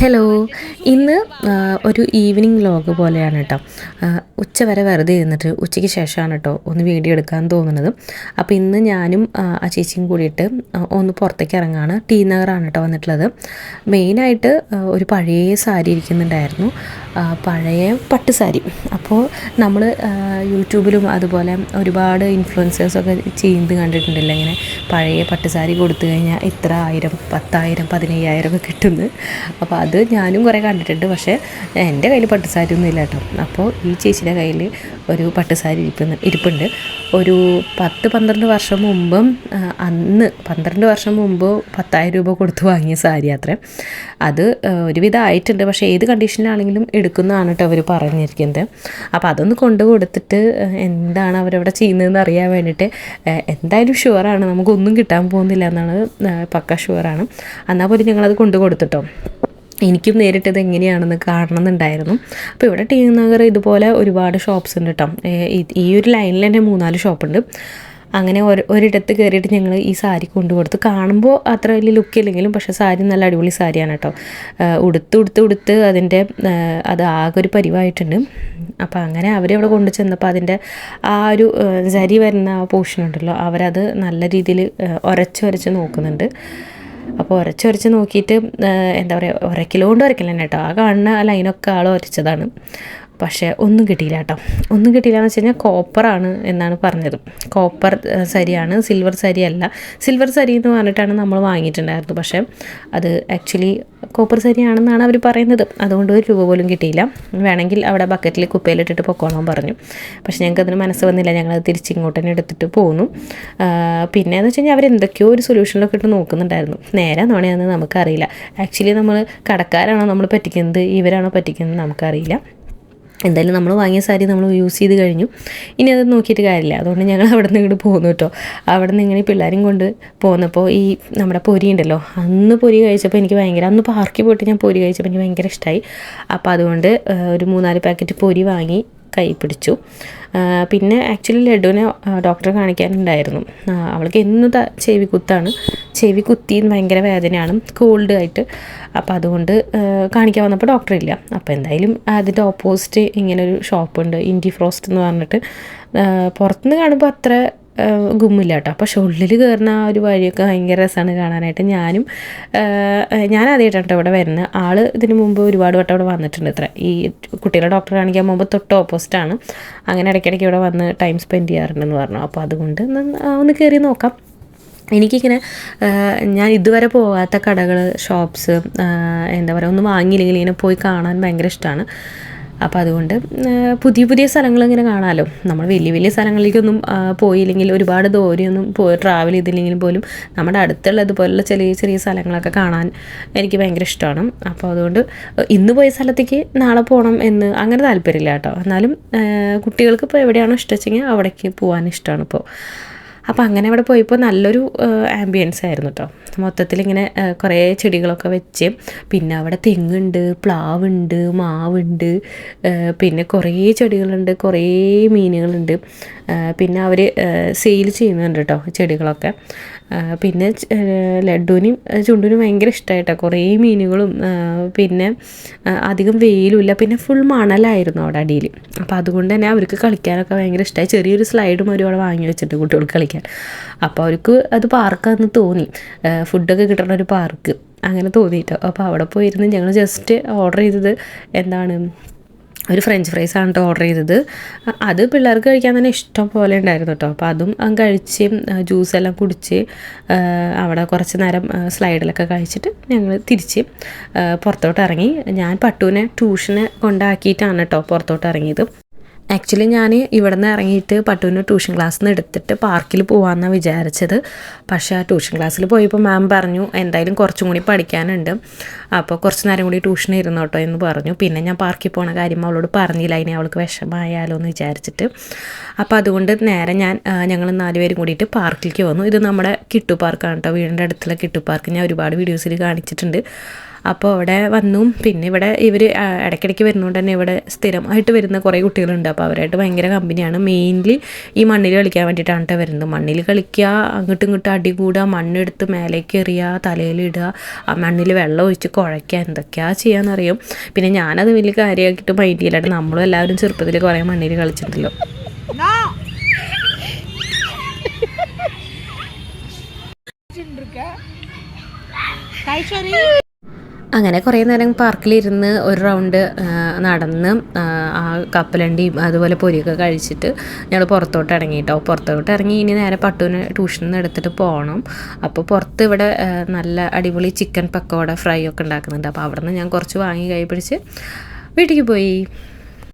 Hello. ഇന്ന് ഒരു evening vlog പോലെയാണ് കേട്ടോ. ഉച്ച വരെ വെറുതെ ഇരുന്നിട്ട് ഉച്ചയ്ക്ക് ശേഷമാണ് കേട്ടോ ഒന്ന് വീഡിയോ എടുക്കാൻ തോന്നുന്നത്. അപ്പോൾ ഇന്ന് ഞാനും ആ ചേച്ചിയും കൂടിയിട്ട് ഒന്ന് പുറത്തേക്ക് ഇറങ്ങാണ്. ടി നഗറാണ് കേട്ടോ വന്നിട്ടുള്ളത്. മെയിനായിട്ട് ഒരു പഴയ സാരി ഇരിക്കുന്നുണ്ടായിരുന്നു, പഴയ പട്ട് സാരി. അപ്പോൾ നമ്മൾ യൂട്യൂബിലും അതുപോലെ ഒരുപാട് ഇൻഫ്ലുവൻസേഴ്സൊക്കെ ചെയ്യുന്നത് കണ്ടിട്ടുണ്ടല്ലോ, ഇങ്ങനെ പഴയ പട്ട് സാരി കൊടുത്തു കഴിഞ്ഞാൽ ഇത്ര 1000, 10,000, 15,000 ഒക്കെ കിട്ടുന്നു. അപ്പോൾ അത് ഞാനും കുറേ കണ്ടിട്ടുണ്ട്. പക്ഷേ എൻ്റെ കയ്യിൽ പട്ടുസാരി ഒന്നും ഇല്ല കേട്ടോ. അപ്പോൾ ഈ ചേച്ചിയുടെ കയ്യിൽ ഒരു പട്ടുസാരി ഇരിപ്പുണ്ട്. ഒരു 10-12 വർഷം മുമ്പും, അന്ന് 12 വർഷം മുമ്പ് 10,000 രൂപ കൊടുത്ത് വാങ്ങിയ സാരി അത്രേ. അത് ഒരുവിധം ആയിട്ടുണ്ട്. പക്ഷേ ഏത് കണ്ടീഷനിലാണെങ്കിലും എടുക്കുന്നതാണ് കേട്ടോ അവർ പറഞ്ഞിരിക്കുന്നത്. അപ്പോൾ അതൊന്ന് കൊണ്ടു കൊടുത്തിട്ട് എന്താണ് അവരവിടെ ചെയ്യുന്നതെന്ന് അറിയാൻ വേണ്ടിയിട്ട്, എന്തായാലും ഷുവറാണ് നമുക്കൊന്നും കിട്ടാൻ പോകുന്നില്ല എന്നാണ് പക്ക ഷുവറാണ്. എന്നാൽ പോലും ഞങ്ങളത് കൊണ്ടു കൊടുത്തിട്ടോ. എനിക്കും നേരിട്ടത് എങ്ങനെയാണെന്ന് കാണണമെന്നുണ്ടായിരുന്നു. അപ്പോൾ ഇവിടെ ടി നഗർ ഇതുപോലെ ഒരുപാട് ഷോപ്സ് ഉണ്ട് കേട്ടോ. ഈ ഒരു ലൈനിൽ തന്നെ 3-4 ഷോപ്പുണ്ട്. അങ്ങനെ ഒരിടത്ത് കയറിയിട്ട് ഞങ്ങൾ ഈ സാരി കൊണ്ടു കൊടുത്ത്, കാണുമ്പോൾ അത്ര വലിയ ലുക്ക് ഇല്ലെങ്കിലും പക്ഷേ സാരി നല്ല അടിപൊളി സാരിയാണ് കേട്ടോ. ഉടുത്ത് അത് ആകെ ഒരു പരിവായിട്ടുണ്ട്. അപ്പോൾ അങ്ങനെ അവരവിടെ കൊണ്ടു ചെന്നപ്പോൾ അതിൻ്റെ ആ ഒരു സരി വരുന്ന ആ പോർഷൻ ഉണ്ടല്ലോ, അവരത് നല്ല രീതിയിൽ ഉരച്ച് നോക്കുന്നുണ്ട്. അപ്പോൾ ഉരച്ച് നോക്കിയിട്ട് എന്താ പറയുക, ഉരക്കിലോ കൊണ്ട് ഉരക്കില്ല കേട്ടോ. ആ കാണുന്ന ലൈനൊക്കെ ആൾ ഉരച്ചതാണ്. പക്ഷേ ഒന്നും കിട്ടിയില്ല കേട്ടോ. ഒന്നും കിട്ടിയില്ല എന്ന് വെച്ച് കഴിഞ്ഞാൽ കോപ്പറാണ് എന്നാണ് പറഞ്ഞത്. കോപ്പർ സരിയാണ്, സിൽവർ സരിയല്ല. സിൽവർ സരി എന്ന് പറഞ്ഞിട്ടാണ് നമ്മൾ വാങ്ങിയിട്ടുണ്ടായിരുന്നു. പക്ഷേ അത് ആക്ച്വലി കോപ്പർ സരിയാണെന്നാണ് അവർ പറയുന്നത്. അതുകൊണ്ട് 1 രൂപ പോലും കിട്ടിയില്ല. വേണമെങ്കിൽ അവിടെ ബക്കറ്റിൽ കുപ്പയിലിട്ടിട്ട് പൊക്കോളാൻ പറഞ്ഞു. പക്ഷേ ഞങ്ങൾക്ക് അതിന് മനസ്സ് വന്നില്ല. ഞങ്ങളത് തിരിച്ചിങ്ങോട്ട് തന്നെ എടുത്തിട്ട് പോന്നു. പിന്നെ എന്ന് വെച്ച് കഴിഞ്ഞാൽ അവരെന്തൊക്കെയോ ഒരു സൊല്യൂഷനിലൊക്കെ ഇട്ട് നോക്കുന്നുണ്ടായിരുന്നു. നേരെ നോണയാണെന്ന് നമുക്കറിയില്ല. ആക്ച്വലി നമ്മൾ കടക്കാരാണോ നമ്മൾ പറ്റിക്കുന്നത്, ഇവരാണോ പറ്റിക്കുന്നത് നമുക്കറിയില്ല. എന്തായാലും നമ്മൾ വാങ്ങിയ സാരി നമ്മൾ യൂസ് ചെയ്ത് കഴിഞ്ഞു. ഇനി അത് നോക്കിയിട്ട് കാര്യമില്ല. അതുകൊണ്ട് ഞങ്ങൾ അവിടെ നിന്ന് ഇങ്ങോട്ട് പോകുന്നു കേട്ടോ. അവിടെ നിന്ന് ഇങ്ങനെ പിള്ളേരും കൊണ്ട് പോകുന്നപ്പോൾ ഈ നമ്മുടെ പൊരി ഉണ്ടല്ലോ, അന്ന് പൊരി കഴിച്ചപ്പോൾ എനിക്ക് അന്ന് പാർക്കിൽ പോയിട്ട് ഞാൻ പൊരി കഴിച്ചപ്പോൾ എനിക്ക് ഭയങ്കര ഇഷ്ടമായി. അപ്പോൾ അതുകൊണ്ട് ഒരു 3-4 പാക്കറ്റ് പൊരി വാങ്ങി കൈ പിടിച്ചു. പിന്നെ ആക്ച്വലി ലഡുവിനെ ഡോക്ടറെ കാണിക്കാനുണ്ടായിരുന്നു. അവൾക്ക് എന്ന് ചെവി കുത്തിന്ന് ഭയങ്കര വേദനയാണ്, കോൾഡ് ആയിട്ട്. അപ്പോൾ അതുകൊണ്ട് കാണിക്കാൻ വന്നപ്പോൾ ഡോക്ടറില്ല. അപ്പോൾ എന്തായാലും അതിൻ്റെ ഓപ്പോസിറ്റ് ഇങ്ങനൊരു ഷോപ്പുണ്ട്, ഇൻഡി ഫ്രോസ്റ്റ് എന്ന് പറഞ്ഞിട്ട്. പുറത്തുനിന്ന് കാണുമ്പോൾ അത്ര ഗുമ്മില്ല കേട്ടോ. പക്ഷെ ഉള്ളിൽ കയറുന്ന ആ ഒരു വഴിയൊക്കെ ഭയങ്കര രസമാണ് കാണാനായിട്ട്. ഞാൻ ആദ്യമായിട്ടാണ് ഇവിടെ വരുന്നത്. ആൾ ഇതിന് മുമ്പ് ഒരുപാട് വട്ടം ഇവിടെ വന്നിട്ടുണ്ട്. ഈ കുട്ടികളെ ഡോക്ടറെ കാണിക്കാൻ പോകുമ്പോൾ തൊട്ട് ഓപ്പോസിറ്റാണ്. അങ്ങനെ ഇടയ്ക്കിടയ്ക്ക് ഇവിടെ വന്ന് ടൈം സ്പെൻഡ് ചെയ്യാറുണ്ടെന്ന് പറഞ്ഞു. അപ്പോൾ അതുകൊണ്ട് ഒന്ന് കയറി നോക്കാം. എനിക്കിങ്ങനെ ഞാൻ ഇതുവരെ പോകാത്ത കടകൾ, ഷോപ്സ്, എന്താ പറയുക, ഒന്നും വാങ്ങിയില്ലെങ്കിൽ ഇങ്ങനെ പോയി കാണാൻ ഭയങ്കര ഇഷ്ടമാണ്. അപ്പോൾ അതുകൊണ്ട് പുതിയ സ്ഥലങ്ങൾ ഇങ്ങനെ കാണാമല്ലോ. നമ്മൾ വലിയ സ്ഥലങ്ങളിലേക്കൊന്നും പോയില്ലെങ്കിൽ, ഒരുപാട് ദൂരെയൊന്നും ട്രാവൽ ചെയ്തില്ലെങ്കിലും പോലും നമ്മുടെ അടുത്തുള്ളതുപോലുള്ള ചെറിയ സ്ഥലങ്ങളൊക്കെ കാണാൻ എനിക്ക് ഭയങ്കര ഇഷ്ടമാണ്. അപ്പോൾ അതുകൊണ്ട് ഇന്ന് പോയ സ്ഥലത്തേക്ക് നാളെ പോകണം എന്ന് അങ്ങനെ താല്പര്യമില്ല കേട്ടോ. എന്നാലും കുട്ടികൾക്ക് ഇപ്പോൾ എവിടെയാണോ ഇഷ്ടം വെച്ചെങ്കിൽ അവിടേക്ക് പോകാൻ ഇഷ്ടമാണ് ഇപ്പോൾ. അപ്പോൾ അങ്ങനെ അവിടെ പോയപ്പോൾ നല്ലൊരു ആംബിയൻസ് ആയിരുന്നു കേട്ടോ. മൊത്തത്തിലിങ്ങനെ കുറേ ചെടികളൊക്കെ വെച്ച്, പിന്നെ അവിടെ തെങ്ങുണ്ട്, പ്ലാവുണ്ട്, മാവുണ്ട്, പിന്നെ കുറേ ചെടികളുണ്ട്, കുറേ മീനുകളുണ്ട്. പിന്നെ അവർ സെയിൽ ചെയ്യുന്നുണ്ട് കേട്ടോ ചെടികളൊക്കെ. പിന്നെ ലഡുവിനും ചുണ്ടിനും ഭയങ്കര ഇഷ്ടമായിട്ടോ. കുറേ മീനുകളും, പിന്നെ അധികം വെയിലുമില്ല, പിന്നെ ഫുൾ മണലായിരുന്നു അവിടെ അടിയിൽ. അപ്പോൾ അതുകൊണ്ട് തന്നെ അവർക്ക് കളിക്കാനൊക്കെ ഭയങ്കര ഇഷ്ടമായി. ചെറിയൊരു സ്ലൈഡും അവർ അവിടെ വാങ്ങി വെച്ചിട്ട് കുട്ടികൾക്ക് കളിക്കാൻ. അപ്പോൾ അവർക്ക് അത് പാർക്കാന്ന് തോന്നി, ഫുഡൊക്കെ കിട്ടുന്ന ഒരു പാർക്ക് അങ്ങനെ തോന്നിയിട്ടോ. അപ്പോൾ അവിടെ പോയിരുന്ന് ഞങ്ങൾ ജസ്റ്റ് ഓർഡർ ചെയ്തത് ഒരു ഫ്രഞ്ച് ഫ്രൈസ് ആണ് കേട്ടോ ഓർഡർ ചെയ്തത്. അത് പിള്ളേർക്ക് കഴിക്കാൻ തന്നെ ഇഷ്ടം പോലെ ഉണ്ടായിരുന്നു കേട്ടോ. അപ്പോൾ അതും കഴിച്ച് ജ്യൂസെല്ലാം കുടിച്ച് അവിടെ കുറച്ച് നേരം സ്ലൈഡിലൊക്കെ കഴിച്ചിട്ട് ഞങ്ങൾ തിരിച്ച് പുറത്തോട്ട് ഇറങ്ങി. ഞാൻ പട്ടുവിനെ ട്യൂഷന് കൊണ്ടാക്കിയിട്ടാണ് കേട്ടോ പുറത്തോട്ട് ഇറങ്ങിയത്. ആക്ച്വലി ഞാൻ ഇവിടെ നിന്ന് ഇറങ്ങിയിട്ട് പട്ടുവിന് ട്യൂഷൻ ക്ലാസ്സിൽ നിന്ന് എടുത്തിട്ട് പാർക്കിൽ പോകാമെന്നാണ് വിചാരിച്ചത്. പക്ഷേ ആ ട്യൂഷൻ ക്ലാസ്സിൽ പോയപ്പോൾ മാം പറഞ്ഞു എന്തായാലും കുറച്ചും കൂടി പഠിക്കാനുണ്ട്, അപ്പോൾ കുറച്ച് നേരം കൂടി ട്യൂഷൻ ഇരുന്നു കേട്ടോ എന്ന് പറഞ്ഞു. പിന്നെ ഞാൻ പാർക്കിൽ പോണ കാര്യം അവളോട് പറഞ്ഞില്ല, അതിനെ അവൾക്ക് വിഷമമായാലോ എന്ന് വിചാരിച്ചിട്ട്. അപ്പോൾ അതുകൊണ്ട് നേരെ ഞങ്ങൾ 4 പേരും കൂടിയിട്ട് പാർക്കിലേക്ക് വന്നു. ഇത് നമ്മുടെ കിട്ടു പാർക്കാണ് കേട്ടോ, വീടിൻ്റെ അടുത്തുള്ള കിട്ടു പാർക്ക്. ഞാൻ ഒരുപാട് വീഡിയോസിൽ കാണിച്ചിട്ടുണ്ട്. അപ്പോൾ അവിടെ വന്നു. പിന്നെ ഇവിടെ ഇവർ ഇടയ്ക്കിടയ്ക്ക് വരുന്നതുകൊണ്ട് തന്നെ ഇവിടെ സ്ഥിരമായിട്ട് വരുന്ന കുറേ കുട്ടികളുണ്ട്. അപ്പോൾ അവരായിട്ട് ഭയങ്കര കമ്പനിയാണ്. മെയിൻലി ഈ മണ്ണിൽ കളിക്കാൻ വേണ്ടിയിട്ടാണ് കേട്ടോ വരുന്നത്. മണ്ണിൽ കളിക്കുക, അങ്ങോട്ടും ഇങ്ങോട്ടും അടി കൂടുക, മണ്ണെടുത്ത് മേലേക്ക് എറിയുക, തലയിലിടുക, ആ മണ്ണിൽ വെള്ളം ഒഴിച്ച് കുഴയ്ക്കുക, എന്തൊക്കെയാണ് ചെയ്യാമെന്നറിയും. പിന്നെ ഞാനത് വലിയ കാര്യമാക്കിയിട്ട് മൈൻഡ് ചെയ്യില്ലായിട്ട് നമ്മളും എല്ലാവരും ചെറുപ്പത്തിൽ കുറേ മണ്ണിൽ കളിച്ചിട്ടുണ്ടല്ലോ. അങ്ങനെ കുറേ നേരം പാർക്കിലിരുന്ന് ഒരു റൗണ്ട് നടന്ന് ആ കപ്പലണ്ടിയും അതുപോലെ പൊരിയൊക്കെ കഴിച്ചിട്ട് ഞങ്ങൾ പുറത്തോട്ട് ഇറങ്ങി കേട്ടോ. പുറത്തോട്ട് ഇറങ്ങി ഇനി നേരെ പട്ടുവിന് ട്യൂഷനിൽ നിന്ന് എടുത്തിട്ട് പോകണം. അപ്പോൾ പുറത്ത് ഇവിടെ നല്ല അടിപൊളി ചിക്കൻ പക്കോട ഫ്രൈ ഒക്കെ ഉണ്ടാക്കുന്നുണ്ട്. അപ്പോൾ അവിടെ നിന്ന് ഞാൻ കുറച്ച് വാങ്ങി കൈ പിടിച്ച് വീട്ടിലേക്ക് പോയി.